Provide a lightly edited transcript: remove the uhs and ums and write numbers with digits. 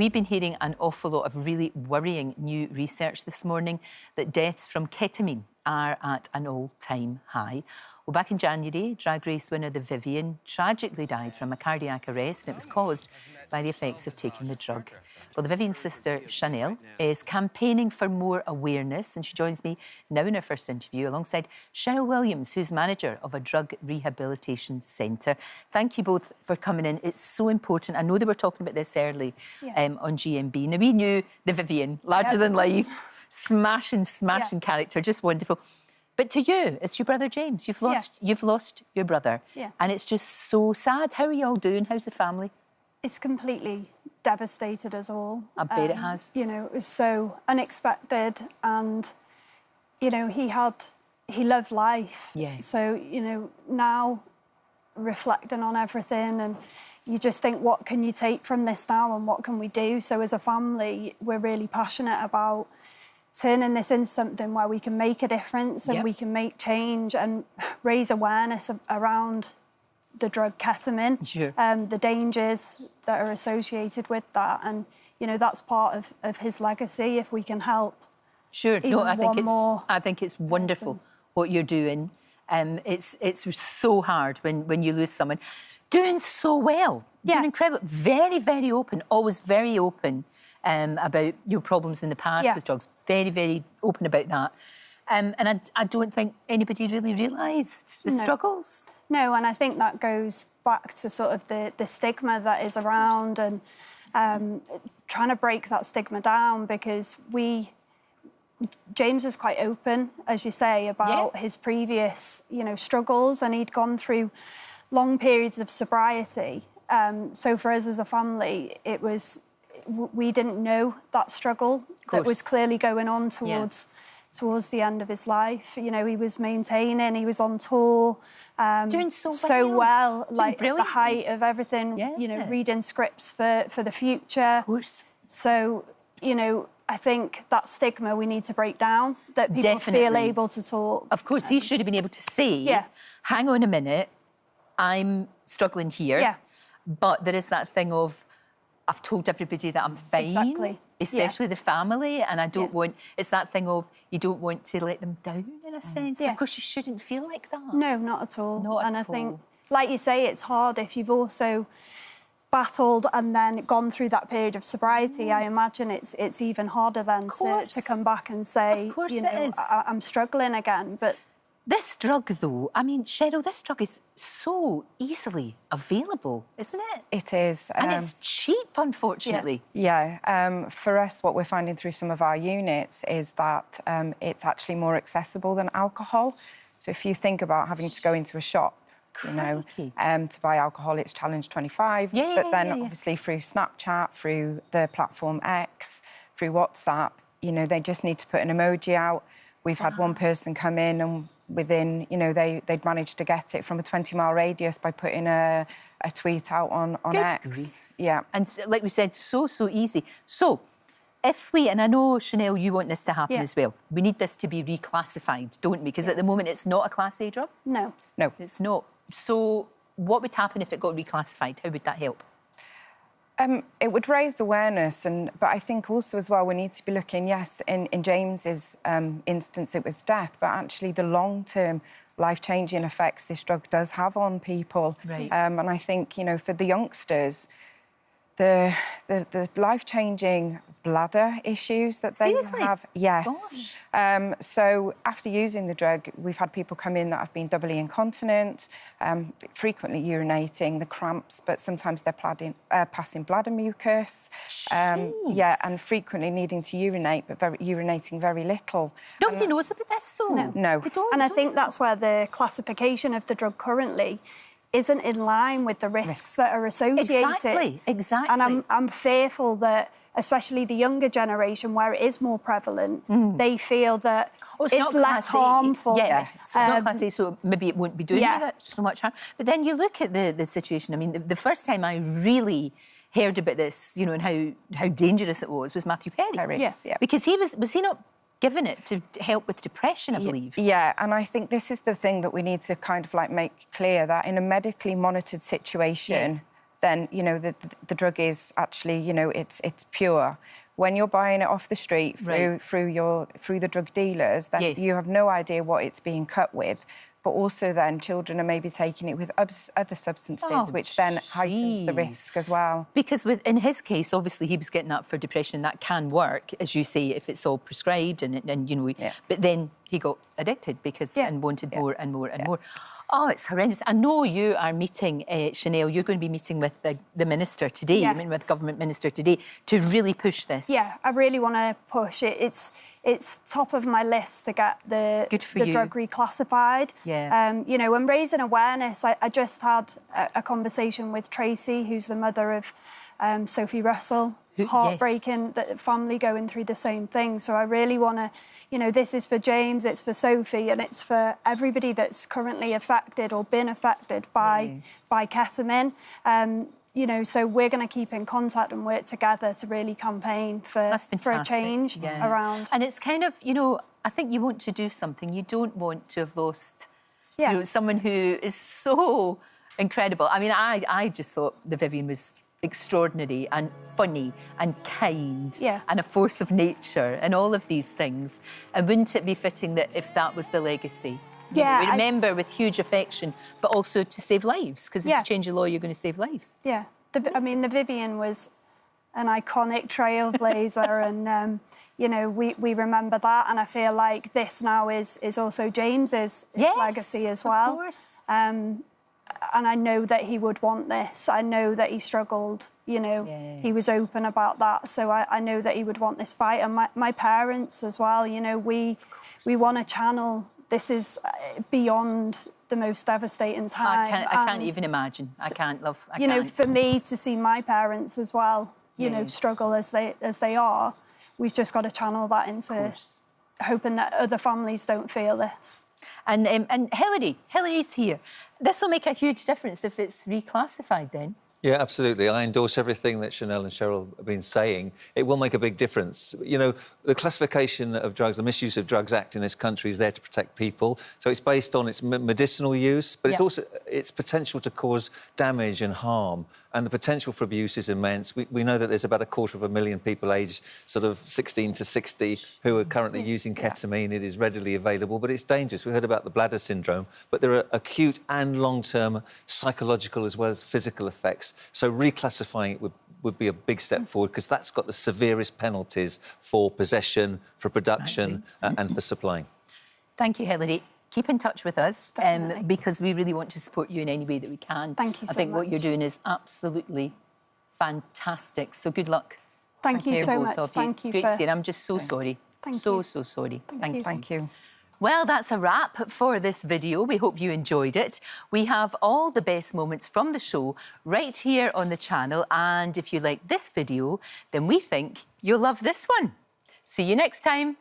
we've been hearing an awful lot of really worrying new research this morning that deaths from ketamine are at an all-time high. Well, back in January, Drag Race winner the Vivienne tragically died from a cardiac arrest, and it was caused by the effects of taking the drug. Well, the Vivienne's sister, Chanel, is campaigning for more awareness, and she joins me now in her first interview alongside Cheryl Williams, who's manager of a drug rehabilitation centre. Thank you both for coming in. It's so important. I know they were talking about this early on GMB. Now, we knew the Vivienne, larger than life, smashing character, just wonderful. But to you, it's your brother James. You've lost your brother. And it's just so sad. How are you all doing? How's the family? It's completely devastated us all. I bet it has. You know, it was so unexpected, and, you know, he loved life. So, you know, now reflecting on everything, and you just think, what can you take from this now and what can we do? So as a family, we're really passionate about turning this into something where we can make a difference and we can make change and raise awareness around the drug ketamine, the dangers that are associated with that. And, you know, that's part of his legacy, if we can help. I think it's wonderful what you're doing. It's so hard when you lose someone. Doing so well, doing incredible, very, very open, always very open about your problems in the past with drugs. Very, very open about that. And I don't think anybody really realised the struggles. No, and I think that goes back to sort of the stigma that is around, and trying to break that stigma down, because James was quite open, as you say, about his previous, you know, struggles, and he'd gone through long periods of sobriety. So for us as a family, we didn't know that struggle that was clearly going on towards the end of his life. You know, he was maintaining, he was on tour. Doing so well, like at the height of everything, you know, reading scripts for the future. Of course. So, you know, I think that stigma we need to break down, that people feel able to talk. Of course, he should have been able to say, hang on a minute, I'm struggling here. But there is that thing of, I've told everybody that I'm fine, especially the family, and I don't want... It's that thing of, you don't want to let them down, in a sense. Of course, you shouldn't feel like that. No, not at all. Not at all. I think, like you say, it's hard if you've also battled and then gone through that period of sobriety. I imagine it's even harder then to come back and say, you know, I'm struggling again. But this drug, though, I mean, Cheryl, this drug is so easily available, isn't it? It is. And it's cheap, unfortunately. For us, what we're finding through some of our units is that it's actually more accessible than alcohol. So if you think about having to go into a shop, you know, to buy alcohol, it's Challenge 25. But then, obviously, through Snapchat, through the platform X, through WhatsApp, you know, they just need to put an emoji out. We've had one person come in and within, you know, they'd managed to get it from a 20-mile radius by putting a tweet out on X. Grief. Yeah. And like we said, so easy. So, if we, and I know, Chanel, you want this to happen as well, we need this to be reclassified, don't we? Because at the moment, it's not a Class A drug. No. No. It's not. So what would happen if it got reclassified? How would that help? It would raise awareness, but I think also as well we need to be looking, yes, in James's instance it was death, but actually the long-term life-changing effects this drug does have on people. And I think, you know, for the youngsters, the life-changing bladder issues that they have. Yes. So after using the drug, we've had people come in that have been doubly incontinent, frequently urinating, the cramps, but sometimes they're passing bladder mucus. And frequently needing to urinate, but urinating very little. Nobody knows about this, though. No. And I think that's where the classification of the drug currently isn't in line with the risks that are associated. Exactly. And I'm fearful that, especially the younger generation, where it is more prevalent, they feel that it's less harmful. It's not Class A, so maybe it won't be doing so much harm. But then you look at the situation. I mean, the first time I really heard about this, you know, and how dangerous it was Matthew Perry. Because was he not given it to help with depression, I believe? Yeah, and I think this is the thing that we need to kind of like make clear, that in a medically monitored situation, then, you know, the drug is actually, you know, it's pure. When you're buying it off the street through the drug dealers, then you have no idea what it's being cut with. But also then children are maybe taking it with other substances, which then heightens the risk as well. Because in his case, obviously he was getting that for depression, and that can work, as you say, if it's all prescribed and you know. But then he got addicted because and wanted more and more and more. Oh, it's horrendous. I know you are meeting, Chanel, you're going to be meeting with the Minister today, I mean, with Government Minister today, to really push this. Yeah, I really want to push it. It's top of my list to get the drug reclassified. Yeah. You know, and raising awareness. I just had a conversation with Tracy, who's the mother of Sophie Russell. Heartbreaking, that family going through the same thing. So I really want to, you know, this is for James, it's for Sophie, and it's for everybody that's currently affected or been affected by ketamine. You know, so we're going to keep in contact and work together to really campaign for a change around. And it's kind of, you know, I think you want to do something. You don't want to have lost, you know, someone who is so incredible. I mean, I just thought the Vivienne was extraordinary and funny and kind and a force of nature and all of these things. And wouldn't it be fitting that if that was the legacy? You know, we remember with huge affection, but also to save lives, because if you change the law, you're going to save lives. Yeah. I mean, the Vivienne was an iconic trailblazer and, you know, we remember that. And I feel like this now is also James's legacy as well. Of course. And I know that he would want this. I know that he struggled, you know, he was open about that. So I know that he would want this fight. And my parents as well, you know, we want to channel, this is beyond the most devastating time. I can't even imagine. I can't. You know, for me to see my parents as well, you know, struggle as they are, we've just got to channel that into hoping that other families don't feel this. And Hilary's here. This will make a huge difference if it's reclassified then. Yeah, absolutely. I endorse everything that Chanel and Cheryl have been saying. It will make a big difference. You know, the Classification of Drugs, the Misuse of Drugs Act in this country is there to protect people. So it's based on its medicinal use, but it's also its potential to cause damage and harm. And the potential for abuse is immense. We know that there's about 250,000 people aged sort of 16 to 60 who are currently using ketamine. It is readily available, but it's dangerous. We heard about the bladder syndrome, but there are acute and long-term psychological as well as physical effects. So reclassifying it would be a big step forward, because that's got the severest penalties for possession, for production and for supplying. Thank you, Hilary. Keep in touch with us because we really want to support you in any way that we can. Thank you so much. I think what you're doing is absolutely fantastic. So good luck. Thank you so much. Thank you. Great to see you. I'm just so sorry. So sorry. Thank you. Well, that's a wrap for this video. We hope you enjoyed it. We have all the best moments from the show right here on the channel. And if you like this video, then we think you'll love this one. See you next time.